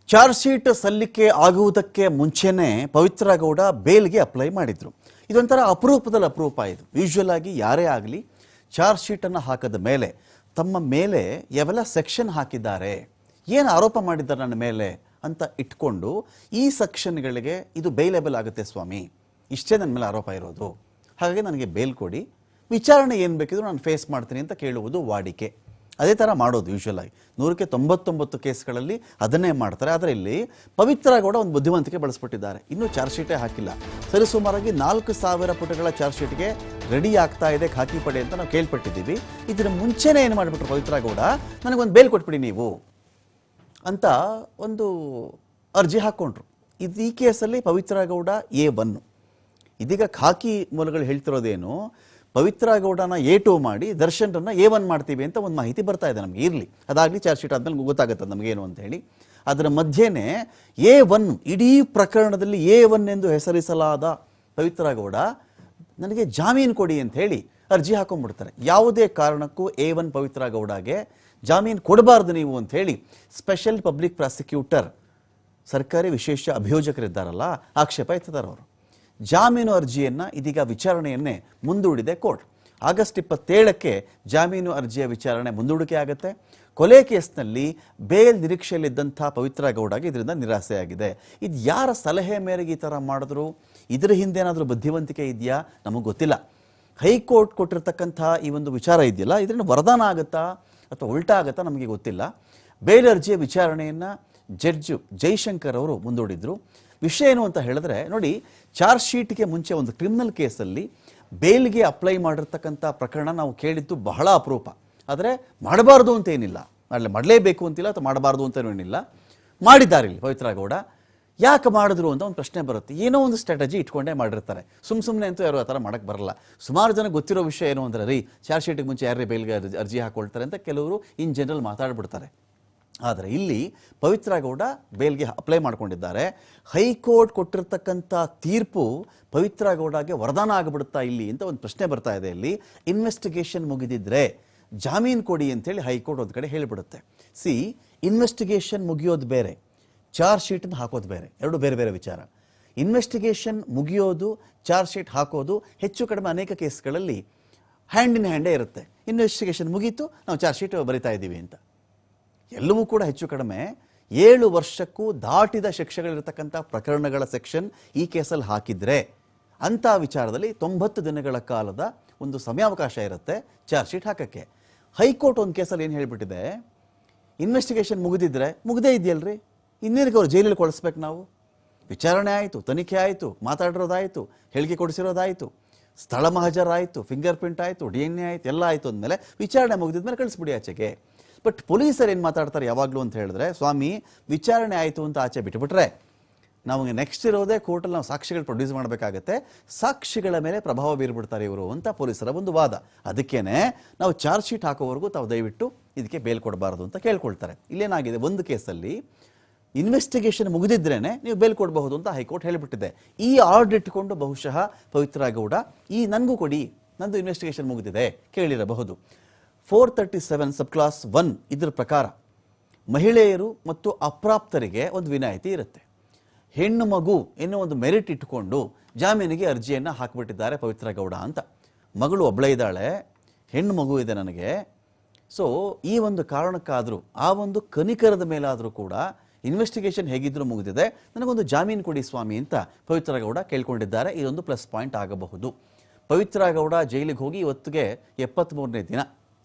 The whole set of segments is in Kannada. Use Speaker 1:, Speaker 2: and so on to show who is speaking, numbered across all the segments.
Speaker 1: ಚಾರ್ಜ್ ಶೀಟ್ ಸಲ್ಲಿಕೆ ಆಗುವುದಕ್ಕೆ ಮುಂಚೆನೇ ಪವಿತ್ರ ಗೌಡ ಬೇಲ್ಗೆ ಅಪ್ಲೈ ಮಾಡಿದ್ರು. ಇದೊಂಥರ ಅಪರೂಪದಲ್ಲಿ ಅಪರೂಪ. ಇದು ಯೂಶುವಲ್ ಆಗಿ ಯಾರೇ ಆಗಲಿ ಚಾರ್ಜ್ ಶೀಟನ್ನು ಹಾಕದ ಮೇಲೆ ತಮ್ಮ ಮೇಲೆ ಯಾವೆಲ್ಲ ಸೆಕ್ಷನ್ ಹಾಕಿದ್ದಾರೆ, ಏನು ಆರೋಪ ಮಾಡಿದ್ದಾರೆ ನನ್ನ ಮೇಲೆ ಅಂತ ಇಟ್ಕೊಂಡು ಈ ಸೆಕ್ಷನ್ಗಳಿಗೆ ಇದು ಬೇಲೇಬಲ್ ಆಗುತ್ತೆ ಸ್ವಾಮಿ, ಇಷ್ಟೇ ನನ್ನ ಮೇಲೆ ಆರೋಪ ಇರೋದು, ಹಾಗಾಗಿ ನನಗೆ ಬೇಲ್ ಕೊಡಿ, ವಿಚಾರಣೆ ಏನು ಬೇಕಿದ್ರು ನಾನು ಫೇಸ್ ಮಾಡ್ತೀನಿ ಅಂತ ಕೇಳುವುದು ವಾಡಿಕೆ. ಅದೇ ಥರ ಮಾಡೋದು ಯೂಶುವಲ್ ಆಗಿ 100ಕ್ಕೆ 99 ಕೇಸ್ಗಳಲ್ಲಿ ಅದನ್ನೇ ಮಾಡ್ತಾರೆ. ಆದರೆ ಇಲ್ಲಿ ಪವಿತ್ರ ಗೌಡ ಒಂದು ಬುದ್ಧಿವಂತಿಕೆ ಬಳಸ್ಬಿಟ್ಟಿದ್ದಾರೆ. ಇನ್ನೂ ಚಾರ್ಜ್ ಶೀಟೇ ಹಾಕಿಲ್ಲ. ಸರಿಸುಮಾರಾಗಿ 4000 ಪುಟಗಳ ಚಾರ್ಜ್ ಶೀಟ್ಗೆ ರೆಡಿ ಆಗ್ತಾ ಇದೆ ಖಾಕಿ ಪಡೆ ಅಂತ ನಾವು ಕೇಳ್ಪಟ್ಟಿದ್ದೀವಿ. ಇದರ ಮುಂಚೆನೇ ಏನು ಮಾಡಿಬಿಟ್ರು ಪವಿತ್ರ ಗೌಡ, ನನಗೊಂದು ಬೇಲ್ ಕೊಟ್ಬಿಡಿ ನೀವು ಅಂತ ಒಂದು ಅರ್ಜಿ ಹಾಕ್ಕೊಂಡ್ರು. ಈ ಕೇಸಲ್ಲಿ ಪವಿತ್ರ ಗೌಡ A1. ಇದೀಗ ಖಾಕಿ ಮೂಲಗಳು ಹೇಳ್ತಿರೋದೇನು, ಪವಿತ್ರ ಗೌಡನ A2 ಮಾಡಿ ದರ್ಶನ್ರನ್ನ A1 ಮಾಡ್ತೀವಿ ಅಂತ ಒಂದು ಮಾಹಿತಿ ಬರ್ತಾ ಇದೆ ನಮಗೆ. ಇರಲಿ, ಅದಾಗಲಿ, ಚಾರ್ಜ್ ಶೀಟ್ ಆದಮೇಲೆ ಗೊತ್ತಾಗುತ್ತೆ ನಮಗೇನು ಅಂತ ಹೇಳಿ. ಅದರ ಮಧ್ಯೆನೇ A1, ಇಡೀ ಪ್ರಕರಣದಲ್ಲಿ A1 ಎಂದು ಹೆಸರಿಸಲಾದ ಪವಿತ್ರ ಗೌಡ ನನಗೆ ಜಾಮೀನು ಕೊಡಿ ಅಂತ ಹೇಳಿ ಅರ್ಜಿ ಹಾಕೊಂಡ್ಬಿಡ್ತಾರೆ. ಯಾವುದೇ ಕಾರಣಕ್ಕೂ A1 ಪವಿತ್ರ ಗೌಡಗೆ ಜಾಮೀನು ಕೊಡಬಾರ್ದು ನೀವು ಅಂತ ಹೇಳಿ ಸ್ಪೆಷಲ್ ಪಬ್ಲಿಕ್ ಪ್ರಾಸಿಕ್ಯೂಟರ್, ಸರ್ಕಾರಿ ವಿಶೇಷ ಅಭಿಯೋಜಕರಿದ್ದಾರಲ್ಲ, ಆಕ್ಷೇಪ ಎತ್ತಿದ್ದಾರೆ ಅವರು. ಜಾಮೀನು ಅರ್ಜಿಯನ್ನು ಇದೀಗ ವಿಚಾರಣೆಯನ್ನೇ ಮುಂದೂಡಿದೆ ಕೋರ್ಟ್. ಆಗಸ್ಟ್ 27ಕ್ಕೆ ಜಾಮೀನು ಅರ್ಜಿಯ ವಿಚಾರಣೆ ಮುಂದೂಡಿಕೆ ಆಗುತ್ತೆ. ಕೊಲೆ ಕೇಸ್ನಲ್ಲಿ ಬೇಲ್ ನಿರೀಕ್ಷೆಯಲ್ಲಿದ್ದಂಥ ಪವಿತ್ರ ಗೌಡಗೆ ಇದರಿಂದ ನಿರಾಸೆಯಾಗಿದೆ. ಇದು ಯಾರ ಸಲಹೆ ಮೇರೆಗೆ ಈ ಥರ ಮಾಡಿದ್ರು, ಇದರ ಹಿಂದೆ ಏನಾದರೂ ಬುದ್ಧಿವಂತಿಕೆ ಇದೆಯಾ ನಮಗೆ ಗೊತ್ತಿಲ್ಲ. ಹೈಕೋರ್ಟ್ ಕೊಟ್ಟಿರ್ತಕ್ಕಂಥ ಈ ಒಂದು ವಿಚಾರ ಇದೆಯಲ್ಲ, ಇದರಿಂದ ವರದಾನ ಆಗುತ್ತಾ ಅಥವಾ ಉಲ್ಟಾ ಆಗುತ್ತಾ ನಮಗೆ ಗೊತ್ತಿಲ್ಲ. ಬೇಲ್ ಅರ್ಜಿಯ ವಿಚಾರಣೆಯನ್ನು ಜಡ್ಜ್ ಜೈಶಂಕರ್ ಅವರು ಮುಂದೂಡಿದ್ರು. ವಿಷಯ ಏನು ಅಂತ ಹೇಳಿದ್ರೆ ನೋಡಿ, ಚಾರ್ಜ್ ಶೀಟ್ಗೆ ಮುಂಚೆ ಒಂದು ಕ್ರಿಮಿನಲ್ ಕೇಸಲ್ಲಿ ಬೇಲ್ಗೆ ಅಪ್ಲೈ ಮಾಡಿರ್ತಕ್ಕಂಥ ಪ್ರಕರಣ ನಾವು ಕೇಳಿದ್ದು ಬಹಳ ಅಪರೂಪ. ಆದರೆ ಮಾಡಬಾರ್ದು ಅಂತ ಏನಿಲ್ಲ, ಮಾಡಲೇಬೇಕು ಅಂತಿಲ್ಲ ಅಥವಾ ಮಾಡಬಾರ್ದು ಅಂತಲೂ ಏನಿಲ್ಲ, ಮಾಡಿದ್ದಾರೆ ಇಲ್ಲಿ ಪವಿತ್ರ ಗೌಡ. ಯಾಕೆ ಮಾಡಿದ್ರು ಅಂತ ಒಂದು ಪ್ರಶ್ನೆ ಬರುತ್ತೆ. ಏನೋ ಒಂದು ಸ್ಟ್ರಾಟಜಿ ಇಟ್ಕೊಂಡೇ ಮಾಡಿರ್ತಾರೆ. ಸುಮ್ಮನೆ ಅಂತೂ ಯಾರು ಆ ಥರ ಮಾಡೋಕ್ಕೆ ಬರಲ್ಲ. ಸುಮಾರು ಜನ ಗೊತ್ತಿರೋ ವಿಷಯ ಏನು ಅಂದರೆ, ರೀ ಚಾರ್ಜ್ ಶೀಟಿಗೆ ಮುಂಚೆ ಯಾರೇ ಬೇಲ್ಗೆ ಅರ್ಜಿ ಹಾಕೊಳ್ತಾರೆ ಅಂತ ಕೆಲವರು ಇನ್ ಜನರಲ್ ಮಾತಾಡ್ಬಿಡ್ತಾರೆ. ಆದರೆ ಇಲ್ಲಿ ಪವಿತ್ರ ಗೌಡ ಬೇಲ್ಗೆ ಅಪ್ಲೈ ಮಾಡ್ಕೊಂಡಿದ್ದಾರೆ. ಹೈಕೋರ್ಟ್ ಕೊಟ್ಟಿರ್ತಕ್ಕಂಥ ತೀರ್ಪು ಪವಿತ್ರ ಗೌಡಗೆ ವರದಾನ ಆಗಿಬಿಡುತ್ತಾ ಇಲ್ಲಿ ಅಂತ ಒಂದು ಪ್ರಶ್ನೆ ಬರ್ತಾ ಇದೆ. ಇಲ್ಲಿ ಇನ್ವೆಸ್ಟಿಗೇಷನ್ ಮುಗಿದಿದ್ರೆ ಜಾಮೀನು ಕೊಡಿ ಅಂತೇಳಿ ಹೈಕೋರ್ಟ್ ಒಂದು ಕಡೆ ಹೇಳಿಬಿಡುತ್ತೆ. ಇನ್ವೆಸ್ಟಿಗೇಷನ್ ಮುಗಿಯೋದು ಬೇರೆ, ಚಾರ್ಜ್ ಶೀಟನ್ನು ಹಾಕೋದು ಬೇರೆ, ಎರಡು ಬೇರೆ ಬೇರೆ ವಿಚಾರ. ಇನ್ವೆಸ್ಟಿಗೇಷನ್ ಮುಗಿಯೋದು, ಚಾರ್ಜ್ ಶೀಟ್ ಹಾಕೋದು ಹೆಚ್ಚು ಕಡಿಮೆ ಅನೇಕ ಕೇಸ್ಗಳಲ್ಲಿ ಹ್ಯಾಂಡ್ ಇನ್ ಹ್ಯಾಂಡೇ ಇರುತ್ತೆ. ಇನ್ವೆಸ್ಟಿಗೇಷನ್ ಮುಗೀತು, ನಾವು ಚಾರ್ಜ್ ಶೀಟ್ ಬರಿತಾ ಇದ್ದೀವಿ ಅಂತ. ಎಲ್ಲವೂ ಕೂಡ ಹೆಚ್ಚು ಕಡಿಮೆ 7 ವರ್ಷಕ್ಕೂ ದಾಟಿದ ಶಿಕ್ಷೆಗಳಿರ್ತಕ್ಕಂಥ ಪ್ರಕರಣಗಳ ಸೆಕ್ಷನ್ ಈ ಕೇಸಲ್ಲಿ ಹಾಕಿದರೆ ಅಂಥ ವಿಚಾರದಲ್ಲಿ 90 ದಿನಗಳ ಕಾಲದ ಒಂದು ಸಮಯಾವಕಾಶ ಇರುತ್ತೆ ಚಾರ್ಜ್ ಶೀಟ್ ಹಾಕೋಕ್ಕೆ. ಹೈಕೋರ್ಟ್ ಒಂದು ಕೇಸಲ್ಲಿ ಏನು ಹೇಳಿಬಿಟ್ಟಿದೆ, ಇನ್ವೆಸ್ಟಿಗೇಷನ್ ಮುಗಿದಿದ್ರೆ ಮುಗ್ದೇ ಇದೆಯಲ್ರಿ, ಇನ್ನೇನಕ್ಕೆ ಅವ್ರು ಜೈಲಲ್ಲಿ ಕೊಡಿಸ್ಬೇಕು ನಾವು? ವಿಚಾರಣೆ ಆಯಿತು, ತನಿಖೆ ಆಯಿತು, ಮಾತಾಡಿರೋದಾಯಿತು, ಹೇಳಿಕೆ ಕೊಡಿಸಿರೋದಾಯಿತು, ಸ್ಥಳ ಮಹಜರಾಯಿತು, ಫಿಂಗರ್ ಪ್ರಿಂಟ್ ಆಯಿತು, DNA ಆಯಿತು, ಎಲ್ಲ ಆಯಿತು ಅಂದಮೇಲೆ ವಿಚಾರಣೆ ಮುಗಿದಿದ್ಮೇಲೆ ಕಳಿಸ್ಬಿಡಿ ಆಚೆಗೆ. ಬಟ್ ಪೊಲೀಸರು ಏನು ಮಾತಾಡ್ತಾರೆ ಯಾವಾಗಲೂ ಅಂತ ಹೇಳಿದ್ರೆ, ಸ್ವಾಮಿ ವಿಚಾರಣೆ ಆಯಿತು ಅಂತ ಆಚೆ ಬಿಟ್ಟುಬಿಟ್ರೆ ನಮಗೆ ನೆಕ್ಸ್ಟ್ ಇರೋದೇ ಕೋರ್ಟಲ್ಲಿ ನಾವು ಸಾಕ್ಷಿಗಳು ಪ್ರೊಡ್ಯೂಸ್ ಮಾಡಬೇಕಾಗತ್ತೆ, ಸಾಕ್ಷಿಗಳ ಮೇಲೆ ಪ್ರಭಾವ ಬೀರ್ಬಿಡ್ತಾರೆ ಇವರು ಅಂತ ಪೊಲೀಸರ ಒಂದು ವಾದ. ಅದಕ್ಕೇನೆ ನಾವು ಚಾರ್ಜ್ ಶೀಟ್ ಹಾಕೋವರೆಗೂ ತಾವು ದಯವಿಟ್ಟು ಇದಕ್ಕೆ ಬೇಲ್ ಕೊಡಬಾರದು ಅಂತ ಕೇಳ್ಕೊಳ್ತಾರೆ. ಇಲ್ಲೇನಾಗಿದೆ, ಒಂದು ಕೇಸಲ್ಲಿ ಇನ್ವೆಸ್ಟಿಗೇಷನ್ ಮುಗಿದಿದ್ರೇನೆ ನೀವು ಬೇಲ್ ಕೊಡಬಹುದು ಅಂತ ಹೈಕೋರ್ಟ್ ಹೇಳಿಬಿಟ್ಟಿದೆ. ಈ ಆರ್ಡರ್ ಇಟ್ಟುಕೊಂಡು ಬಹುಶಃ ಪವಿತ್ರ ಗೌಡ ನನಗೂ ಕೊಡಿ, ನಂದು ಇನ್ವೆಸ್ಟಿಗೇಷನ್ ಮುಗಿದಿದೆ ಕೇಳಿರಬಹುದು. 437 ಸಬ್ ಕ್ಲಾಸ್ 1 ಇದರ ಪ್ರಕಾರ ಮಹಿಳೆಯರು ಮತ್ತು ಅಪ್ರಾಪ್ತರಿಗೆ ಒಂದು ವಿನಾಯಿತಿ ಇರುತ್ತೆ. ಹೆಣ್ಣು ಮಗು ಎನ್ನುವ ಒಂದು ಮೆರಿಟ್ ಇಟ್ಟುಕೊಂಡು ಜಾಮೀನಿಗೆ ಅರ್ಜಿಯನ್ನು ಹಾಕಿಬಿಟ್ಟಿದ್ದಾರೆ ಪವಿತ್ರ ಗೌಡ ಅಂತ. ಮಗಳು ಒಬ್ಬಳೇ ಇದ್ದಾಳೆ, ಹೆಣ್ಣು ಮಗು ಇದೆ ನನಗೆ. ಸೊ ಈ ಒಂದು ಕಾರಣಕ್ಕಾದರೂ, ಆ ಒಂದು ಕನಿಕರದ ಮೇಲಾದರೂ ಕೂಡ ಇನ್ವೆಸ್ಟಿಗೇಷನ್ ಹೇಗಿದ್ರೂ ಮುಗಿದಿದೆ, ನನಗೊಂದು ಜಾಮೀನು ಕೊಡಿ ಸ್ವಾಮಿ ಅಂತ ಪವಿತ್ರ ಗೌಡ ಕೇಳ್ಕೊಂಡಿದ್ದಾರೆ. ಇದೊಂದು ಪ್ಲಸ್ ಪಾಯಿಂಟ್ ಆಗಬಹುದು. ಪವಿತ್ರ ಗೌಡ ಜೈಲಿಗೆ ಹೋಗಿ ಇವತ್ತಿಗೆ 73ನೇ ದಿನ.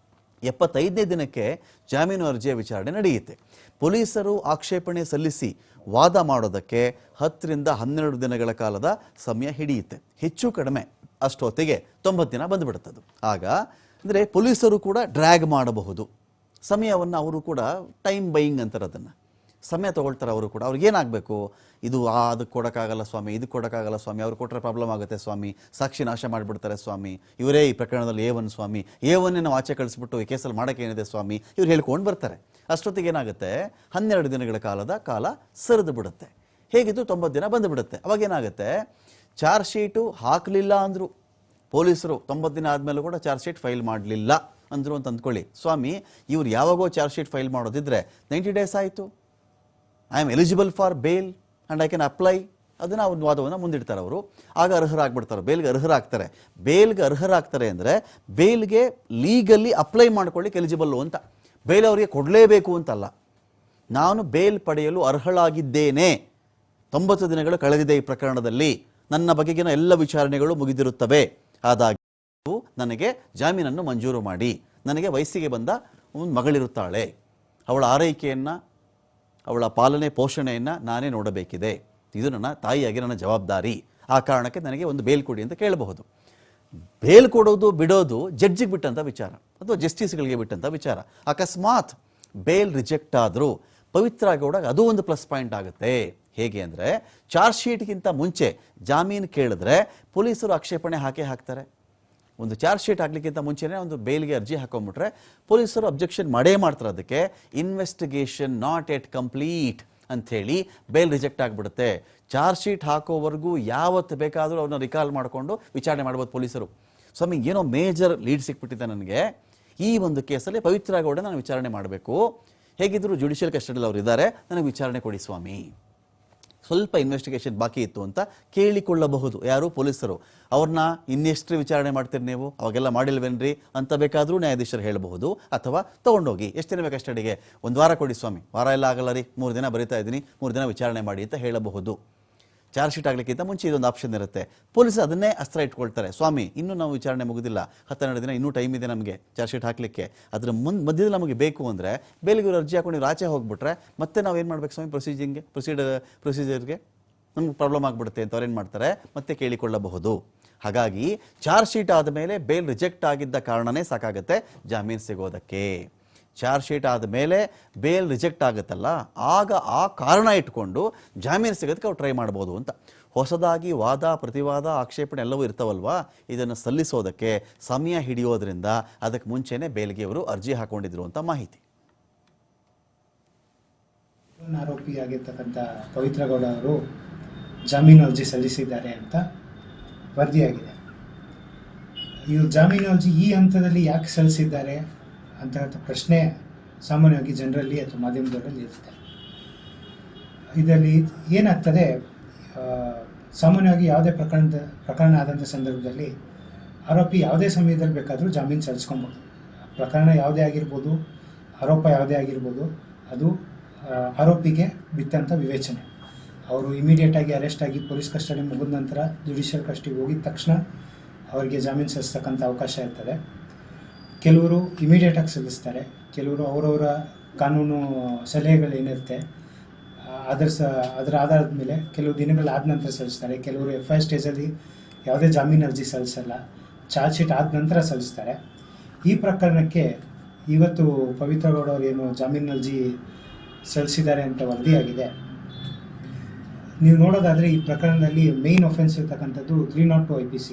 Speaker 1: 75ನೇ ದಿನಕ್ಕೆ ಜಾಮೀನು ಅರ್ಜಿಯ ವಿಚಾರಣೆ ನಡೆಯುತ್ತೆ. ಪೊಲೀಸರು ಆಕ್ಷೇಪಣೆ ಸಲ್ಲಿಸಿ ವಾದ ಮಾಡೋದಕ್ಕೆ 10 ರಿಂದ 12 ದಿನಗಳ ಕಾಲದ ಸಮಯ ಹಿಡಿಯುತ್ತೆ. ಹೆಚ್ಚು ಕಡಿಮೆ ಅಷ್ಟೊತ್ತಿಗೆ 90 ದಿನ ಬಂದುಬಿಡುತ್ತದು. ಆಗ ಅಂದರೆ ಪೊಲೀಸರು ಕೂಡ ಡ್ರ್ಯಾಗ್ ಮಾಡಬಹುದು ಸಮಯವನ್ನು. ಅವರು ಕೂಡ ಟೈಮ್ ಬೈಯಿಂಗ್ ಅಂತಾರೆ, ಅದನ್ನು ಸಮಯ ತೊಗೊಳ್ತಾರೆ ಅವರು ಕೂಡ. ಅವ್ರಿಗೇನಾಗಬೇಕು, ಇದು ಅದಕ್ಕೆ ಕೊಡೋಕ್ಕಾಗಲ್ಲ ಸ್ವಾಮಿ, ಇದಕ್ಕೆ ಕೊಡೋಕ್ಕಾಗಲ್ಲ ಸ್ವಾಮಿ, ಅವ್ರು ಕೊಟ್ಟರೆ ಪ್ರಾಬ್ಲಮ್ ಆಗುತ್ತೆ ಸ್ವಾಮಿ, ಸಾಕ್ಷಿ ನಾಶ ಮಾಡಿಬಿಡ್ತಾರೆ ಸ್ವಾಮಿ, ಇವರೇ ಈ ಪ್ರಕರಣದಲ್ಲಿ A1 ಸ್ವಾಮಿ, A1 ನಾವು ಆಚೆ ಕಳಿಸ್ಬಿಟ್ಟು ಈ ಕೇಸಲ್ಲಿ ಮಾಡೋಕ್ಕೇನಿದೆ ಸ್ವಾಮಿ, ಇವ್ರು ಹೇಳ್ಕೊಂಡು ಬರ್ತಾರೆ. ಅಷ್ಟೊತ್ತಿಗೆ ಏನಾಗುತ್ತೆ, 12 ದಿನಗಳ ಕಾಲ ಸರಿದು ಬಿಡುತ್ತೆ. ಹೇಗಿದ್ದು 90 ದಿನ ಬಂದುಬಿಡುತ್ತೆ. ಅವಾಗೇನಾಗುತ್ತೆ, ಚಾರ್ಜ್ ಶೀಟು ಹಾಕಲಿಲ್ಲ ಅಂದರು ಪೊಲೀಸರು, 90 ದಿನ ಆದಮೇಲೂ ಕೂಡ ಚಾರ್ಜ್ ಶೀಟ್ ಫೈಲ್ ಮಾಡಲಿಲ್ಲ ಅಂದರು ಅಂತ ಅಂದ್ಕೊಳ್ಳಿ. ಸ್ವಾಮಿ ಇವ್ರು ಯಾವಾಗೋ ಚಾರ್ಜ್ ಶೀಟ್ ಫೈಲ್ ಮಾಡೋದಿದ್ರೆ 90 ಡೇಸ್ ಆಯಿತು, I am eligible for bail and I can apply, ಅದನ್ನು ಒಂದು ವಾದವನ್ನು ಮುಂದಿಡ್ತಾರೆ ಅವರು. ಆಗ ಅರ್ಹರಾಗ್ಬಿಡ್ತಾರೆ, ಬೇಲ್ಗೆ ಅರ್ಹರಾಗ್ತಾರೆ. ಬೇಲ್ಗೆ ಅರ್ಹರಾಗ್ತಾರೆ ಅಂದರೆ ಬೇಲ್ಗೆ ಲೀಗಲ್ಲಿ ಅಪ್ಲೈ ಮಾಡ್ಕೊಳ್ಳಿಕ್ಕೆ ಎಲಿಜಿಬಲ್ಲು ಅಂತ, ಬೇಲ್ ಅವರಿಗೆ ಕೊಡಲೇಬೇಕು ಅಂತಲ್ಲ. ನಾನು ಬೇಲ್ ಪಡೆಯಲು ಅರ್ಹಳಾಗಿದ್ದೇನೆ, 90 ದಿನಗಳು ಕಳೆದಿದೆ ಈ ಪ್ರಕರಣದಲ್ಲಿ, ನನ್ನ ಬಗೆಗಿನ ಎಲ್ಲ ವಿಚಾರಣೆಗಳು ಮುಗಿದಿರುತ್ತವೆ, ಆದಾಗ್ಯೂ ನನಗೆ ಜಾಮೀನನ್ನು ಮಂಜೂರು ಮಾಡಿ, ನನಗೆ ವಯಸ್ಸಿಗೆ ಬಂದ ಒಂದು ಮಗಳಿರುತ್ತಾಳೆ, ಅವಳ ಆರೈಕೆಯನ್ನು, ಅವಳ ಪಾಲನೆ ಪೋಷಣೆಯನ್ನು ನಾನೇ ನೋಡಬೇಕಿದೆ, ಇದು ನನ್ನ ತಾಯಿಯಾಗಿ ನನ್ನ ಜವಾಬ್ದಾರಿ, ಆ ಕಾರಣಕ್ಕೆ ನನಗೆ ಒಂದು ಬೇಲ್ ಕೊಡಿ ಅಂತ ಕೇಳಬಹುದು. ಬೇಲ್ ಕೊಡೋದು ಬಿಡೋದು ಜಡ್ಜಿಗೆ ಬಿಟ್ಟಂಥ ವಿಚಾರ ಅಥವಾ ಜಸ್ಟಿಸ್ಗಳಿಗೆ ಬಿಟ್ಟಂಥ ವಿಚಾರ. ಅಕಸ್ಮಾತ್ ಬೇಲ್ ರಿಜೆಕ್ಟ್ ಆದರೂ ಪವಿತ್ರ ಗೌಡ ಅದು ಒಂದು ಪ್ಲಸ್ ಪಾಯಿಂಟ್ ಆಗುತ್ತೆ. ಹೇಗೆ ಅಂದರೆ, ಚಾರ್ಜ್ ಶೀಟ್ಗಿಂತ ಮುಂಚೆ ಜಾಮೀನು ಕೇಳಿದ್ರೆ ಪೊಲೀಸರು ಆಕ್ಷೇಪಣೆ ಹಾಕ್ತಾರೆ. ಒಂದು ಚಾರ್ಜ್ ಶೀಟ್ ಹಾಕ್ಲಿಕ್ಕಿಂತ ಮುಂಚೆನೇ ಒಂದು ಬೇಲ್ಗೆ ಅರ್ಜಿ ಹಾಕೊಂಡ್ಬಿಟ್ರೆ ಪೊಲೀಸರು ಅಬ್ಜೆಕ್ಷನ್ ಮಾಡೇ ಮಾಡ್ತಾರೆ. ಅದಕ್ಕೆ ಇನ್ವೆಸ್ಟಿಗೇಷನ್ ನಾಟ್ ಎಟ್ ಕಂಪ್ಲೀಟ್ ಅಂಥೇಳಿ ಬೇಲ್ ರಿಜೆಕ್ಟ್ ಆಗಿಬಿಡುತ್ತೆ. ಚಾರ್ಜ್ ಶೀಟ್ ಹಾಕೋವರೆಗೂ ಯಾವತ್ತು ಬೇಕಾದರೂ ಅವ್ರನ್ನ ರಿಕಾಲ್ ಮಾಡಿಕೊಂಡು ವಿಚಾರಣೆ ಮಾಡ್ಬೋದು ಪೊಲೀಸರು. ಸ್ವಾಮಿ ಏನೋ ಮೇಜರ್ ಲೀಡ್ ಸಿಕ್ಬಿಟ್ಟಿದೆ ನನಗೆ, ಈ ಒಂದು ಕೇಸಲ್ಲಿ ಪವಿತ್ರ ಗೌಡ ನಾನು ವಿಚಾರಣೆ ಮಾಡಬೇಕು, ಹೇಗಿದ್ರು ಜುಡಿಷಿಯಲ್ ಕಸ್ಟಡಿಯಲ್ಲಿ ಅವರು ಇದ್ದಾರೆ, ನನಗೆ ವಿಚಾರಣೆ ಕೊಡಿ ಸ್ವಾಮಿ, ಸ್ವಲ್ಪ ಇನ್ವೆಸ್ಟಿಗೇಷನ್ ಬಾಕಿ ಇತ್ತು ಅಂತ ಕೇಳಿಕೊಳ್ಳಬಹುದು. ಯಾರು? ಪೊಲೀಸರು. ಅವ್ರನ್ನ ಇನ್ನೆಷ್ಟು ವಿಚಾರಣೆ ಮಾಡ್ತೀರಿ ನೀವು, ಅವಾಗೆಲ್ಲ ಮಾಡಿಲ್ವೇನ್ರಿ ಅಂತ ಬೇಕಾದರೂ ನ್ಯಾಯಾಧೀಶರು ಹೇಳಬಹುದು. ಅಥವಾ ತೊಗೊಂಡೋಗಿ ಎಷ್ಟು ದಿನ ಬೇಕು ಕಸ್ಟಡಿಗೆ, ಒಂದು ವಾರ ಕೊಡಿ ಸ್ವಾಮಿ, ವಾರ ಎಲ್ಲ ಆಗಲ್ಲ ರೀ, 3 ದಿನ ಬರೀತಾ ಇದ್ದೀನಿ, 3 ದಿನ ವಿಚಾರಣೆ ಮಾಡಿ ಅಂತ ಹೇಳಬಹುದು. ಚಾರ್ಜ್ ಶೀಟ್ ಆಗಲಿಕ್ಕಿಂತ ಮುಂಚೆ ಇದೊಂದು ಆಪ್ಷನ್ ಇರುತ್ತೆ. ಪೊಲೀಸರು ಅದನ್ನೇ ಅಸ್ತ್ರ ಇಟ್ಕೊಳ್ತಾರೆ, ಸ್ವಾಮಿ ಇನ್ನೂ ನಾವು ವಿಚಾರಣೆ ಮುಗಿದಿಲ್ಲ, 12 ದಿನ ಇನ್ನೂ ಟೈಮ್ ಇದೆ ನಮಗೆ ಚಾರ್ಜ್ ಶೀಟ್ ಹಾಕಲಿಕ್ಕೆ, ಅದರ ಮಧ್ಯದಲ್ಲಿ ನಮಗೆ ಬೇಕು ಅಂದರೆ ಬೇಲಿಗೆ ಅರ್ಜಿ ಹಾಕೊಂಡು ನೀವು ಆಚೆ ಹೋಗ್ಬಿಟ್ರೆ ಮತ್ತೆ ನಾವು ಏನು ಮಾಡಬೇಕು ಸ್ವಾಮಿ, ಪ್ರೊಸೀಜರ್ಗೆ ನಮ್ಗೆ ಪ್ರಾಬ್ಲಮ್ ಆಗಿಬಿಡುತ್ತೆ ಅಂತ ಅವ್ರೇನು ಮಾಡ್ತಾರೆ, ಮತ್ತೆ ಕೇಳಿಕೊಳ್ಳಬಹುದು. ಹಾಗಾಗಿ ಚಾರ್ಜ್ ಶೀಟ್ ಆದಮೇಲೆ ಬೇಲ್ ರಿಜೆಕ್ಟ್ ಆಗಿದ್ದ ಕಾರಣನೇ ಸಾಕಾಗುತ್ತೆ ಜಾಮೀನು ಸಿಗೋದಕ್ಕೆ. ಚಾರ್ಜ್ ಶೀಟ್ ಆದಮೇಲೆ ಬೇಲ್ ರಿಜೆಕ್ಟ್ ಆಗುತ್ತಲ್ಲ, ಆಗ ಆ ಕಾರಣ ಇಟ್ಕೊಂಡು ಜಾಮೀನು ಸಿಗೋದಕ್ಕೆ ಅವ್ರು ಟ್ರೈ ಮಾಡ್ಬೋದು ಅಂತ. ಹೊಸದಾಗಿ ವಾದ ಪ್ರತಿವಾದ ಆಕ್ಷೇಪಣೆ ಎಲ್ಲವೂ ಇರ್ತಾವಲ್ವಾ, ಇದನ್ನು ಸಲ್ಲಿಸೋದಕ್ಕೆ ಸಮಯ ಹಿಡಿಯೋದ್ರಿಂದ ಅದಕ್ಕೆ ಮುಂಚೆನೇ ಬೇಲ್ಗೆ ಅವರು ಅರ್ಜಿ ಹಾಕೊಂಡಿದ್ರು ಅಂತ ಮಾಹಿತಿ.
Speaker 2: ಆರೋಪಿಯಾಗಿರ್ತಕ್ಕಂಥ ಪವಿತ್ರ ಗೌಡ ಅವರು ಜಾಮೀನು ಅರ್ಜಿ ಸಲ್ಲಿಸಿದ್ದಾರೆ ಅಂತ ವರದಿಯಾಗಿದೆ. ಇವರು ಜಾಮೀನು ಅರ್ಜಿ ಈ ಹಂತದಲ್ಲಿ ಯಾಕೆ ಸಲ್ಲಿಸಿದ್ದಾರೆ ಅಂತ ಪ್ರಶ್ನೆ ಸಾಮಾನ್ಯವಾಗಿ ಜನರಲ್ಲಿ ಅಥವಾ ಮಾಧ್ಯಮದವರಲ್ಲಿ ಇರುತ್ತೆ. ಇದರಲ್ಲಿ ಏನಾಗ್ತದೆ, ಸಾಮಾನ್ಯವಾಗಿ ಯಾವುದೇ ಪ್ರಕರಣ ಆದಂಥ ಸಂದರ್ಭದಲ್ಲಿ ಆರೋಪಿ ಯಾವುದೇ ಸಮಯದಲ್ಲಿ ಬೇಕಾದರೂ ಜಾಮೀನು ಸಲ್ಲಿಸ್ಕೊಬೋದು. ಪ್ರಕರಣ ಯಾವುದೇ ಆಗಿರ್ಬೋದು, ಆರೋಪ ಯಾವುದೇ ಆಗಿರ್ಬೋದು, ಅದು ಆರೋಪಿಗೆ ಬಿಟ್ಟಂಥ ವಿವೇಚನೆ. ಅವರು ಇಮಿಡಿಯೇಟಾಗಿ ಅರೆಸ್ಟ್ ಆಗಿ ಪೊಲೀಸ್ ಕಸ್ಟಡಿ ಮುಗಿದ ನಂತರ ಜುಡಿಷಿಯಲ್ ಕಸ್ಟಡಿಗೆ ಹೋಗಿದ ತಕ್ಷಣ ಅವರಿಗೆ ಜಾಮೀನು ಸಲ್ಲಿಸ್ತಕ್ಕಂಥ ಅವಕಾಶ ಇರ್ತದೆ. ಕೆಲವರು ಇಮಿಡಿಯೇಟಾಗಿ ಸಲ್ಲಿಸ್ತಾರೆ, ಕೆಲವರು ಅವರವರ ಕಾನೂನು ಸಲಹೆಗಳೇನಿರುತ್ತೆ ಅದರ ಆಧಾರದ ಮೇಲೆ ಕೆಲವು ದಿನಗಳಾದ ನಂತರ ಸಲ್ಲಿಸ್ತಾರೆ. ಕೆಲವರು FIR ಸ್ಟೇಜಲ್ಲಿ ಯಾವುದೇ ಜಾಮೀನು ಅರ್ಜಿ ಸಲ್ಲಿಸಲ್ಲ, ಚಾರ್ಜ್ ಶೀಟ್ ಆದ ನಂತರ ಸಲ್ಲಿಸ್ತಾರೆ. ಈ ಪ್ರಕರಣಕ್ಕೆ ಇವತ್ತು ಪವಿತ್ರ ಗೌಡ ಅವರು ಏನು ಜಾಮೀನು ಅರ್ಜಿ ಸಲ್ಲಿಸಿದ್ದಾರೆ ಅಂತ ವರದಿಯಾಗಿದೆ. ನೀವು ನೋಡೋದಾದರೆ ಈ ಪ್ರಕರಣದಲ್ಲಿ ಮೇಯ್ನ್ ಅಫೆನ್ಸ್ ಇರ್ತಕ್ಕಂಥದ್ದು 302 IPC